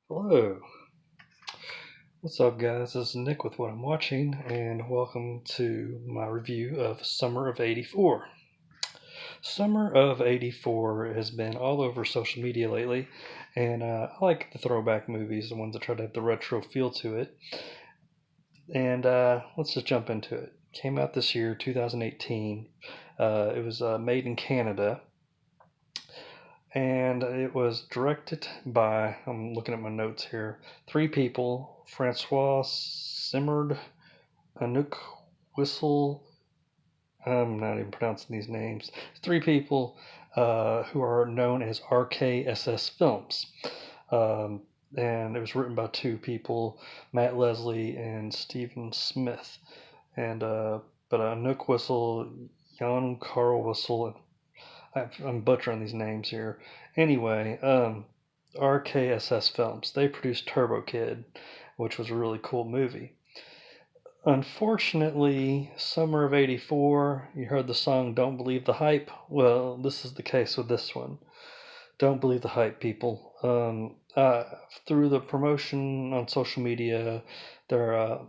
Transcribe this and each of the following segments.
Hello, what's up, guys? This is Nick with What I'm Watching, and welcome to my review of Summer of '84. Summer of '84 has been all over social media lately, and I like the throwback movies, the ones that try to have the retro feel to it. And let's just jump into it. Came out this year, 2018. It was made in Canada, and it was directed by, I'm looking at my notes here, three people: Francois Simard, Anouk Whistle. I'm not even pronouncing these names. Three people who are known as RKSS Films. Um, and it was written by two people, Matt Leslie and Stephen Smith. And but Anouk Whistle, Jan Carl Whistle, I'm butchering these names here. Anyway, RKSS Films. They produced Turbo Kid, which was a really cool movie. Unfortunately, summer of '84, you heard the song Don't Believe the Hype. Well, this is the case with this one. Don't believe the hype, people. Through the promotion on social media, their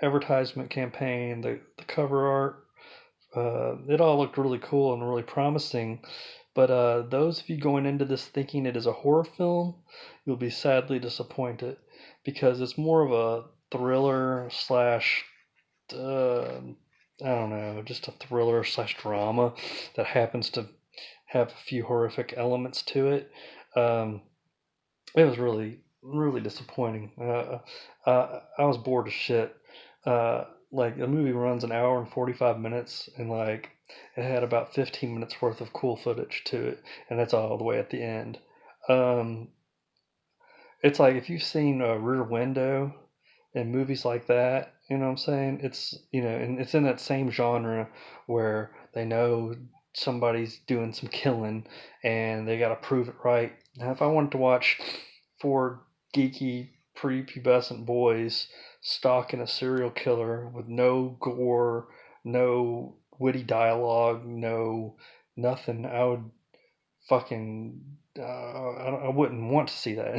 advertisement campaign, the cover art, it all looked really cool and really promising. But those of you going into this thinking it is a horror film, you'll be sadly disappointed because it's more of a thriller slash, I don't know, just a thriller slash drama that happens to have a few horrific elements to it. Um, it was really disappointing. I was bored as shit. Like the movie runs an hour and 45 minutes, and like it had about 15 minutes worth of cool footage to it, and that's all the way at the end. Um, it's like if you've seen Rear Window and movies like that, you know what I'm saying? It's, and it's in that same genre where they know somebody's doing some killing and they got to prove it right. Now, if I wanted to watch four geeky prepubescent boys stalking a serial killer with no gore, no witty dialogue, no nothing, I would fucking I wouldn't want to see that.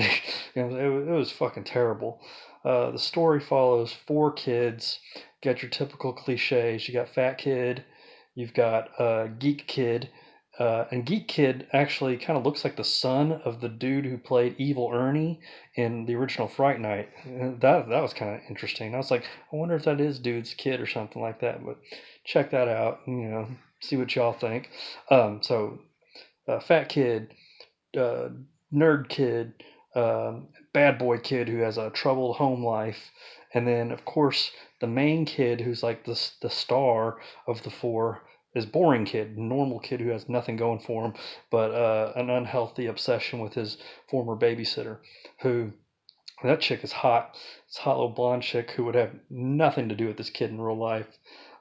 It was fucking terrible. The story follows four kids. Got your typical cliches. You got fat kid, you've got geek kid, and geek kid actually kind of looks like the son of the dude who played Evil Ernie in the original Fright Night. That was kind of interesting. I was like, I wonder if that is dude's kid or something like that. But check that out. See what y'all think. So fat kid, uh, nerd kid, bad boy kid who has a troubled home life, and then of course the main kid who's like the star of the four is boring kid, normal kid who has nothing going for him, but an unhealthy obsession with his former babysitter, who that chick is hot. It's a hot little blonde chick who would have nothing to do with this kid in real life.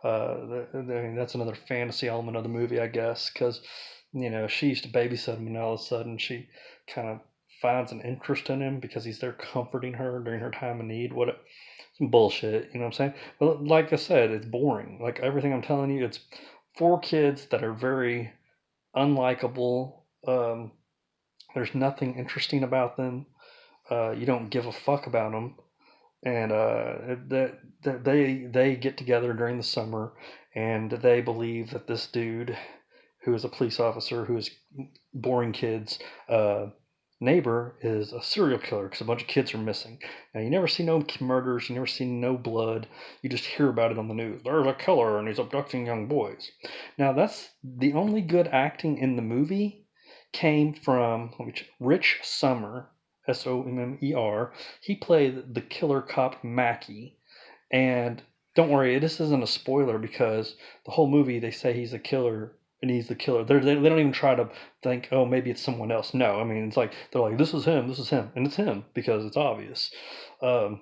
I mean, that's another fantasy element of the movie, I guess, because she used to babysit him, and all of a sudden she kind of finds an interest in him because he's there comforting her during her time of need. Some bullshit, you know what I'm saying? But like I said, it's boring. Like everything I'm telling you, it's four kids that are very unlikable. There's nothing interesting about them. You don't give a fuck about them, and that they get together during the summer, and they believe that this dude, who is a police officer, who is boring kids, uh, neighbor, is a serial killer because a bunch of kids are missing. Now you never see no murders, you never see no blood. You just hear about it on the news. There's a killer and he's abducting young boys. Now that's the only good acting in the movie came from Rich Sommer, Sommer. He played the killer cop Mackie, and don't worry, this isn't a spoiler because the whole movie they say he's a killer and he's the killer. They don't even try to think, oh, maybe it's someone else. No, I mean it's like they're like, this is him, and it's him because it's obvious. Um,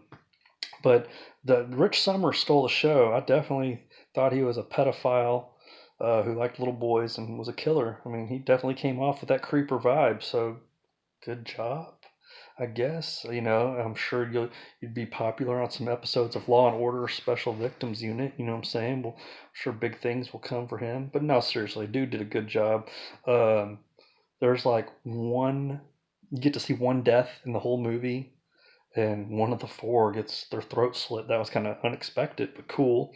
but the Rich Sommer stole the show. I definitely thought he was a pedophile who liked little boys and was a killer. I mean, he definitely came off with that creeper vibe. So good job, I guess. I'm sure you'd be popular on some episodes of Law and Order Special Victims Unit. You know what I'm saying? Well, I'm sure big things will come for him. But no, seriously, dude did a good job. There's like one You get to see one death in the whole movie, and one of the four gets their throat slit. That was kind of unexpected, but cool.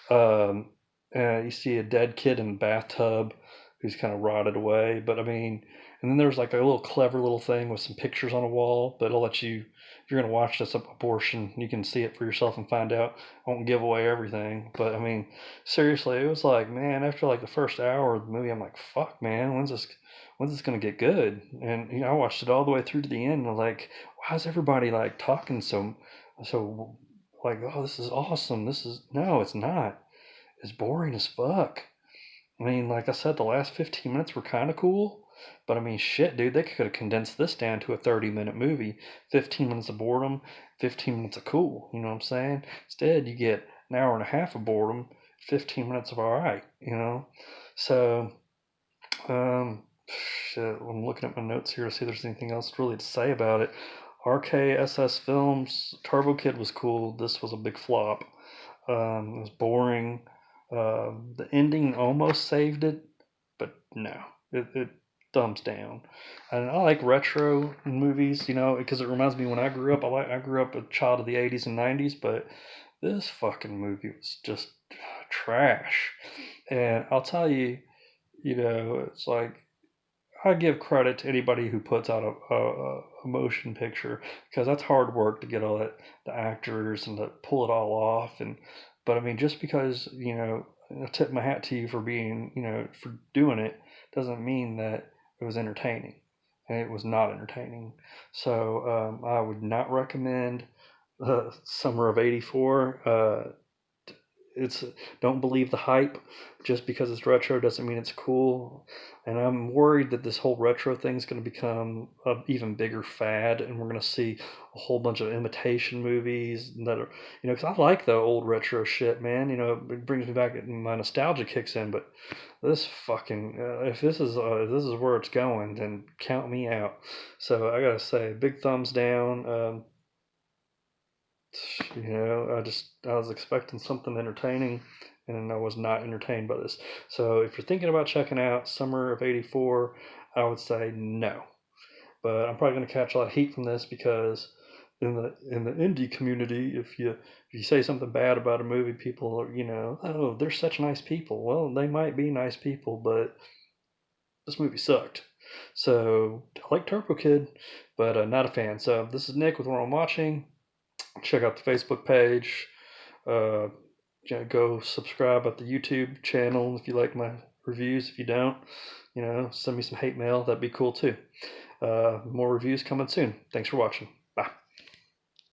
Um, you see a dead kid in a bathtub who's kind of rotted away. But I mean, and then there's like a little clever little thing with some pictures on a wall, but it'll let you, if you're going to watch this abortion, you can see it for yourself and find out. I won't give away everything. But I mean, seriously, it was like, man, after like the first hour of the movie, I'm like, fuck, man, when's this going to get good? And, I watched it all the way through to the end. And I'm like, why is everybody like talking so like, oh, this is awesome. No, it's not. It's boring as fuck. I mean, like I said, the last 15 minutes were kind of cool, but I mean, shit, dude, they could have condensed this down to a 30-minute movie. 15 minutes of boredom, 15 minutes of cool. You know what I'm saying? Instead, you get an hour and a half of boredom, 15 minutes of all right. So, um, shit, I'm looking at my notes here to see if there's anything else really to say about it. RKSS Films, Turbo Kid was cool. This was a big flop. It was boring. The ending almost saved it, but no, it thumbs down. And I like retro movies, because it reminds me when I grew up. I grew up a child of the '80s and '90s, but this fucking movie was just trash. And I'll tell you, it's like I give credit to anybody who puts out a motion picture because that's hard work to get all that the actors and to pull it all off. But I mean, just because I tip my hat to you for being for doing it doesn't mean that it was entertaining, and it was not entertaining. So I would not recommend Summer of '84. It's Don't believe the hype. Just because it's retro doesn't mean it's cool. And I'm worried that this whole retro thing is going to become an even bigger fad, and we're going to see a whole bunch of imitation movies that are, because I like the old retro shit, man. It brings me back, and my nostalgia kicks in. But this fucking, if this is where it's going, then count me out. So I gotta say, big thumbs down. I was expecting something entertaining, and I was not entertained by this. So if you're thinking about checking out Summer of '84, I would say no. But I'm probably going to catch a lot of heat from this because in the indie community, if you say something bad about a movie, people are, oh, they're such nice people. Well, they might be nice people, but this movie sucked. So I like Turbo Kid, but not a fan. So this is Nick with Where I'm Watching. Check out the Facebook page. Uh, go subscribe at the YouTube channel if you like my reviews. If you don't, send me some hate mail. That'd be cool too. More reviews coming soon. Thanks for watching.